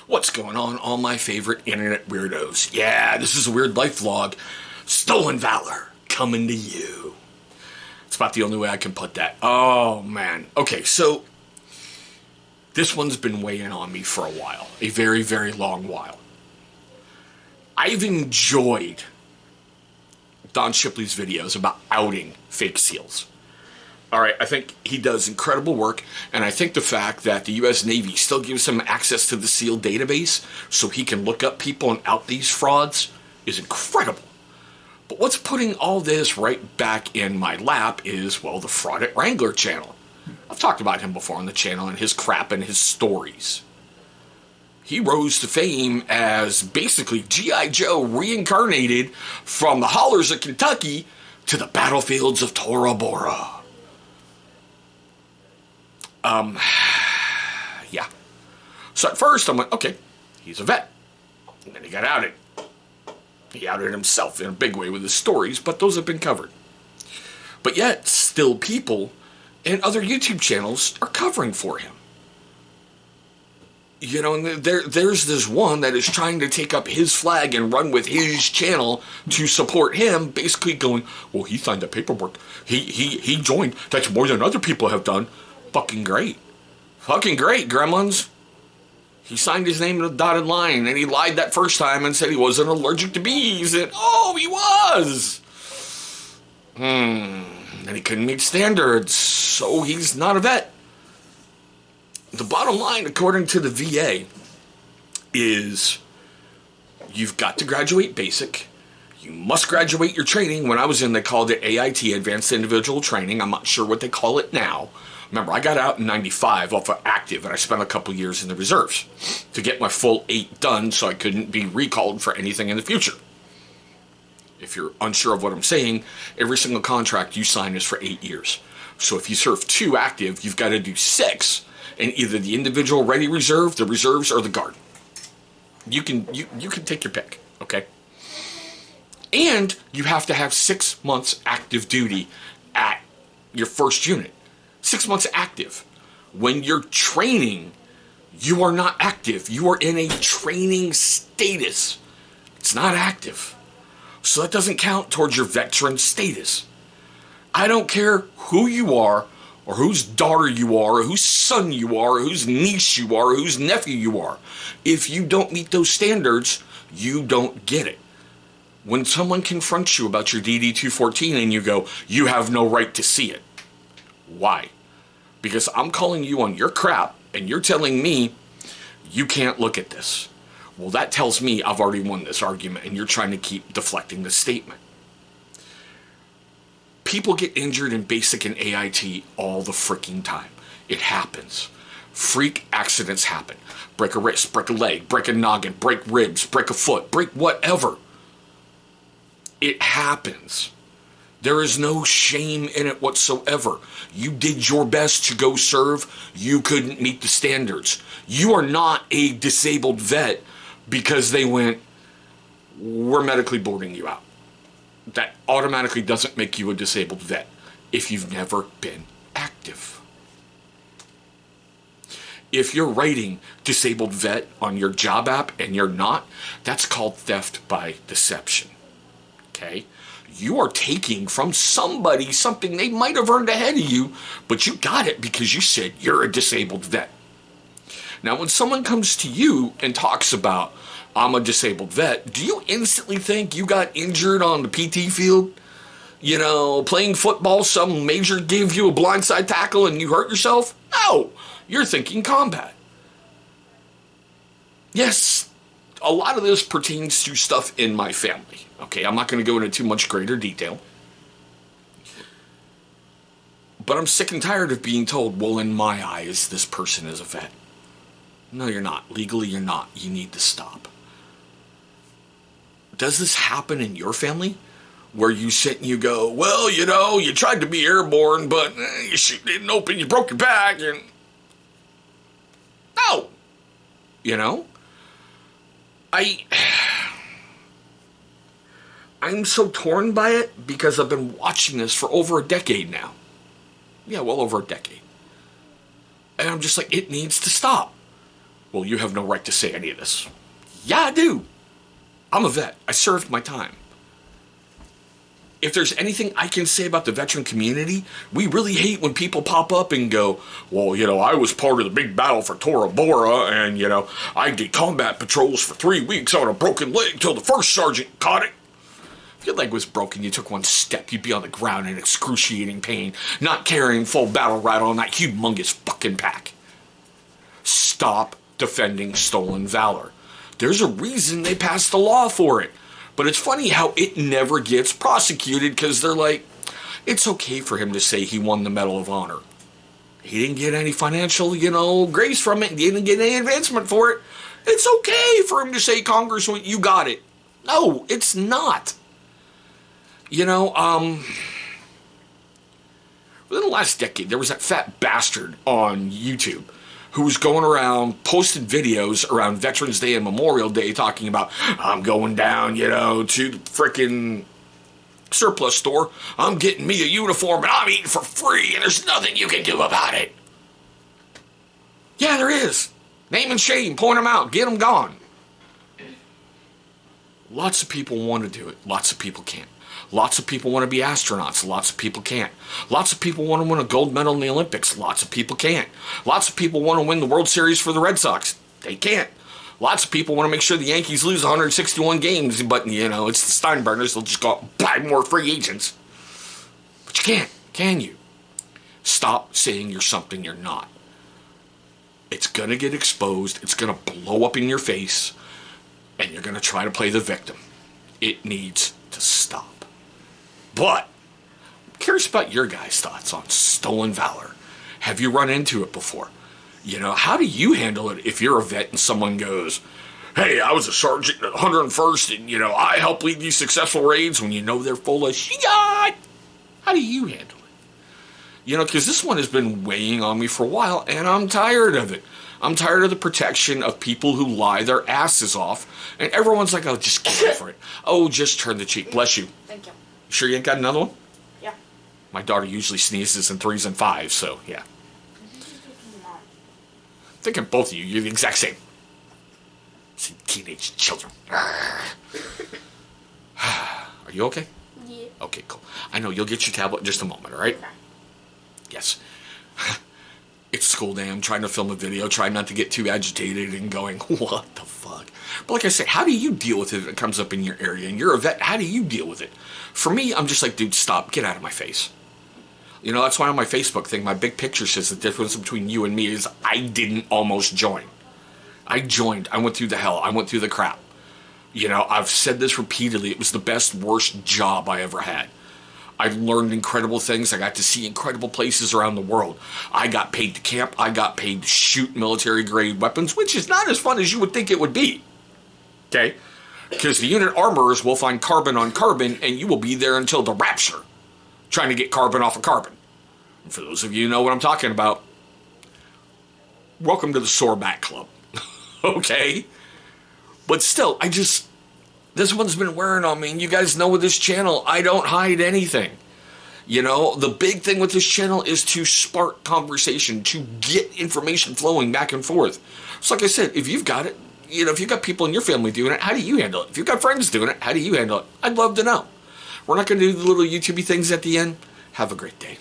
What's going on, all my favorite internet weirdos? Yeah, this is a Weird Life vlog. Stolen Valor, coming to you. It's about the only way I can put that. Oh, man. Okay, so this one's been weighing on me for a while. A very, very long while. I've enjoyed Don Shipley's videos about outing fake SEALs. All right, I think he does incredible work, and I think the fact that the U.S. Navy still gives him access to the SEAL database so he can look up people and out these frauds is incredible. But what's putting all this right back in my lap is, well, the Fraud at Wrangler channel. I've talked about him before on the channel and his crap and his stories. He rose to fame as basically G.I. Joe reincarnated from the hollers of Kentucky to the battlefields of Tora Bora. Yeah. So at first I'm like, okay, he's a vet. And then he got outed. He outed himself in a big way with his stories, but those have been covered. But yet, still people and other YouTube channels are covering for him. You know, and there's this one that is trying to take up his flag and run with his channel to support him, basically going, well, he signed the paperwork. He joined. That's more than other people have done. Fucking great. Fucking great, gremlins. He signed his name in a dotted line, and he lied that first time and said he wasn't allergic to bees, and oh, he was! And he couldn't meet standards, so he's not a vet. The bottom line, according to the VA, is you've got to graduate basic. You must graduate your training. When I was in, they called it AIT, Advanced Individual Training. I'm not sure what they call it now. Remember, I got out in 95 off of active, and I spent a couple years in the reserves to get my full 8 done so I couldn't be recalled for anything in the future. If you're unsure of what I'm saying, every single contract you sign is for 8 years. So if you serve 2 active, you've got to do 6 in either the individual ready reserve, the reserves, or the guard. You can take your pick, okay? And you have to have 6 months active duty at your first unit. 6 months active. When you're training, you are not active. You are in a training status. It's not active. So that doesn't count towards your veteran status. I don't care who you are, or whose daughter you are, or whose son you are, or whose niece you are, or whose nephew you are. If you don't meet those standards, you don't get it. When someone confronts you about your DD-214 and you go, you have no right to see it. Why? Because I'm calling you on your crap and you're telling me you can't look at this. Well, that tells me I've already won this argument and you're trying to keep deflecting the statement. People get injured in basic and AIT all the freaking time. It happens. Freak accidents happen. Break a wrist, break a leg, break a noggin, break ribs, break a foot, break whatever. It happens. There is no shame in it whatsoever. You did your best to go serve. You couldn't meet the standards. You are not a disabled vet because they went, we're medically boarding you out. That automatically doesn't make you a disabled vet if you've never been active. If you're writing disabled vet on your job app and you're not, that's called theft by deception. Okay? You are taking from somebody something they might have earned ahead of you, but you got it because you said you're a disabled vet. Now, when someone comes to you and talks about, I'm a disabled vet, do you instantly think you got injured on the PT field? You know, playing football, some major gave you a blindside tackle and you hurt yourself? No, you're thinking combat. Yes, a lot of this pertains to stuff in my family. Okay, I'm not going to go into too much greater detail. But I'm sick and tired of being told, well, in my eyes, this person is a vet. No, you're not. Legally, you're not. You need to stop. Does this happen in your family? Where you sit and you go, well, you know, you tried to be airborne, but your chute didn't open, you broke your back, and... No! You know? I'm so torn by it because I've been watching this for over a decade now. Yeah, well over a decade. And I'm just like, it needs to stop. well, you have no right to say any of this. Yeah, I do. I'm a vet. I served my time. If there's anything I can say about the veteran community, we really hate when people pop up and go, well, I was part of the big battle for Tora Bora, and, I did combat patrols for 3 weeks on a broken leg till the first sergeant caught it. If your leg was broken, you took one step, you'd be on the ground in excruciating pain, not carrying full battle rattle on that humongous fucking pack. Stop defending stolen valor. There's a reason they passed the law for it. But it's funny how it never gets prosecuted because they're like, it's okay for him to say he won the Medal of Honor. He didn't get any financial, grace from it. He didn't get any advancement for it. It's okay for him to say, Congressman, you got it. No, it's not. Within the last decade, there was that fat bastard on YouTube who was going around posting videos around Veterans Day and Memorial Day talking about, I'm going down, to the frickin' surplus store. I'm getting me a uniform and I'm eating for free and there's nothing you can do about it. Yeah, there is. Name and shame, point them out, get them gone. Lots of people want to do it. Lots of people can't. Lots of people want to be astronauts. Lots of people can't. Lots of people want to win a gold medal in the Olympics. Lots of people can't. Lots of people want to win the World Series for the Red Sox. They can't. Lots of people want to make sure the Yankees lose 161 games, but, it's the Steinburners. They'll just go out and buy more free agents. But you can't, can you? Stop saying you're something you're not. It's going to get exposed. It's going to blow up in your face, and you're going to try to play the victim. It needs to stop. But I'm curious about your guys' thoughts on stolen valor. Have you run into it before? How do you handle it if you're a vet and someone goes, hey, I was a sergeant at 101st and, I helped lead these successful raids when they're full of shit? How do you handle it? Because this one has been weighing on me for a while and I'm tired of it. I'm tired of the protection of people who lie their asses off and everyone's like, oh, just get over it. Oh, just turn the cheek. Bless you. Thank you. Sure you ain't got another one? Yeah. My daughter usually sneezes in 3s and 5s, so yeah. I'm thinking both of you, you're the exact same. See, teenage children. Are you okay? Yeah. Okay, cool. I know, you'll get your tablet in just a moment, all right? Okay. Yes. It's school day, I'm trying to film a video, trying not to get too agitated and going, what the fuck? But like I say, how do you deal with it if it comes up in your area? And you're a vet, how do you deal with it? For me, I'm just like, dude, stop, get out of my face. That's why on my Facebook thing, my big picture says the difference between you and me is I didn't almost join. I joined, I went through the hell, I went through the crap. I've said this repeatedly, it was the best, worst job I ever had. I learned incredible things. I got to see incredible places around the world. I got paid to camp. I got paid to shoot military-grade weapons, which is not as fun as you would think it would be. Okay? Because the unit armorers will find carbon on carbon, and you will be there until the rapture, trying to get carbon off of carbon. And for those of you who know what I'm talking about, welcome to the Sore Back Club. Okay? But still, this one's been wearing on me, and you guys know with this channel, I don't hide anything. The big thing with this channel is to spark conversation, to get information flowing back and forth. So like I said, if you've got it, if you've got people in your family doing it, how do you handle it? If you've got friends doing it, how do you handle it? I'd love to know. We're not going to do the little YouTube-y things at the end. Have a great day.